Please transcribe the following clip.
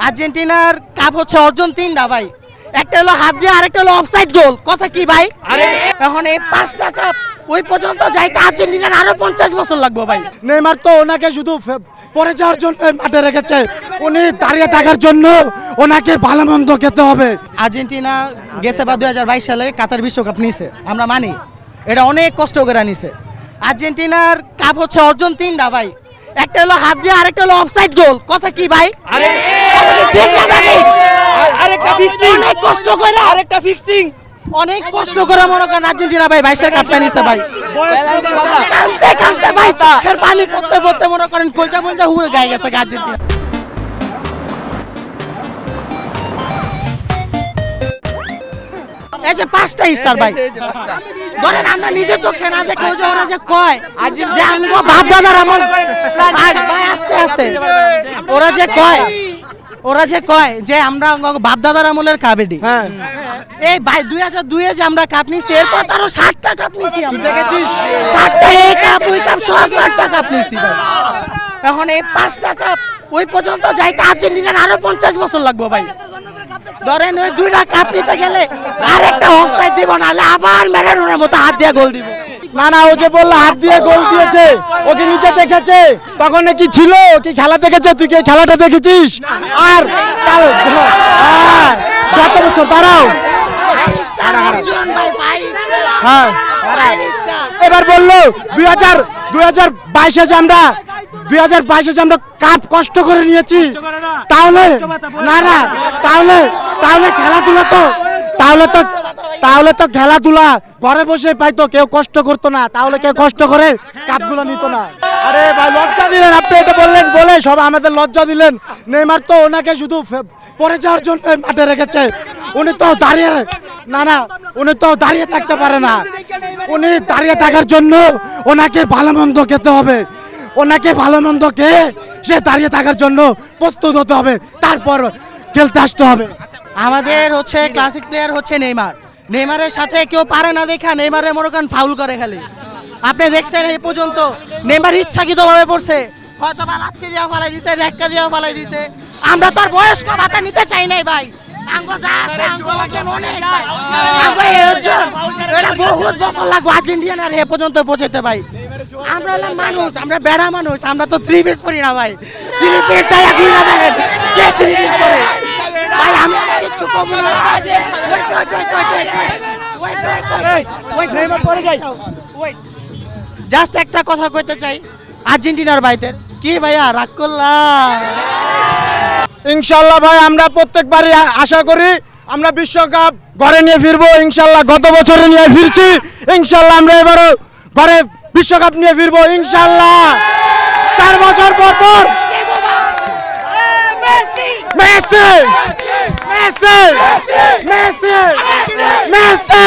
আর্জেন্টিনার কাপ হচ্ছে অর্জন তিনটা ভাই, একটা হলো হাত দিয়ে, আরেকটা হলো অফসাইড গোল। কথা কি ভাই? এখন এই 5টা কাপ ওই পর্যন্ত যাইতে আর্জেন্টিনার আরো 50 বছর লাগবে ভাই। নেইমার তো ওনাকে শুধু পরে যাওয়ার জন্য মাঠে রেখেছে, উনি দাঁড়িয়ে থাকার জন্য ওনাকে ভালো মন্দ খেতে হবে। আর্জেন্টিনা গেছে বা 2022 সালে কাতার বিশ্বকাপ নিছে, আমরা মানি এটা অনেক কষ্ট করে নিছে। আর্জেন্টিনার কাপ হচ্ছে অর্জন তিনটা ভাই, একটা হলো হাত দিয়ে, আরেকটা হলো অফসাইড গোল। কথা কি ভাই? অনেক কষ্ট করে অনেক কষ্ট করে মনে করেন আর্জেন্টিনা ভাই 22 কাপটা নিছে ভাই। কাঁদতে কাঁদতে ভাই চোখের পানি পড়তে পড়তে মনে করেন কলজা মলজা হুড়ে গায়ে গেছে আর্জেন্টিনা। এই যে 5টা স্টার ভাই, ধরেন আমরা নিজে চোখে না দেখলে যে ওরা যে কয় যে আমগো বাপ দাদার আমল, ভাই আস্তে আস্তে, ওরা যে কয় যে আমরা বাপ দাদার আমলের কাবেডি। হ্যাঁ, এই ভাই 2002 যে আমরা কাপ নিছি, এরপর তো আরো 60টা কাপ নিছি আমরা। দেখেছিস 60টা এই কাপ ওই কাপ সব 60টা কাপ নিছি ভাই। এখন এই 5টা কাপ ওই পর্যন্ত যাইতে আর্জেন্টিনার আরো 50 বছর লাগবে ভাই। ধরেন ওই 2টা কাপ নিতে গেলে আরেকটা অফসাইড দিব, নাহলে আবার ম্যারাডোনার মতো হাত দিয়ে গোল দিব। না না, ও যে বললো হাত দিয়ে গোল দিয়েছে, ওকে নিচে দেখেছে, তখন কি ছিল? কি খেলা দেখেছে? তুই কি খেলাটা দেখেছিস? আর কত বছর দাঁড়াও। হ্যাঁ, এবার বললো 2022 যে আমরা 2022 যে আমরা কাপ কষ্ট করে নিয়েছি, তাহলে না না তাহলে খেলাধুলা তো তাহলে তো খেলাধুলা ঘরে বসে পাইতো, কেউ কষ্ট করতো না। তাহলে কেউ কষ্ট করে কাপগুলো নিত না। আরে ভাই লজ্জা দিলেন আপনি, এটা বললেন বলে সব আমাদের লজ্জা দিলেন। নেইমার তো ওনাকে শুধু পরে যাওয়ার জন্য মাঠে রেখেছে, উনি তো দাঁড়িয়ে উনি তো দাঁড়িয়ে থাকতে পারে না। উনি দাঁড়িয়ে থাকার জন্য ওনাকে ভালো মন্দ খেতে হবে, ওনাকে ভালো মন্দ খেয়ে সে দাঁড়িয়ে থাকার জন্য প্রস্তুত হতে হবে, তারপর খেলতে আসতে হবে। আমাদের হচ্ছে ক্লাসিক প্লেয়ার হচ্ছে নেইমারের সাথে কেউ পারে না দেখা নেইমারের মনে করেন ফাউল করে খালি। আপনি দেখছেন এই পর্যন্ত নেইমার ইচ্ছাকৃতভাবে পড়ছে, হয়তো বা লাথি দিয়া ফালাই দিছে, রেক্কা দিয়া ফালাই দিছে। আমরা তো আর বয়স্ক ভাতা নিতে চাই নাই ভাই। আঙ্গ যা আছে আঙ্গ অর্জন অনেক ভাই, আঙ্গ এই অর্জন এটা বহুত বছর লাগবে আর্জেন্টিনার এ পর্যন্ত পৌঁছাতে ভাই। আমরা হলাম মানুষ, আমরা বেড়া মানুষ, আমরা তো 3 পিস পরি না ভাই। 3 পিস চাই ঘুরে না দেখেন কে 3 পিস পরে ভাই। আমি কিছু কম না, জাস্ট একটা কথা কইতে চাই আর্জেন্টিনার ভাইদের, কি ভাইয়া রাগ করলা? ইনশাল্লাহ ভাই আমরা প্রত্যেকবারই আশা করি আমরা বিশ্বকাপ ঘরে নিয়ে ফিরবো ইনশাল্লাহ। গত বছরে নিয়ে ফিরছি, ইনশাল্লাহ আমরা এবারও ঘরে বিশ্বকাপ নিয়ে ফিরবো ইনশাল্লাহ। 4 বছর পর পর মেসি মেসি মেসি মেসি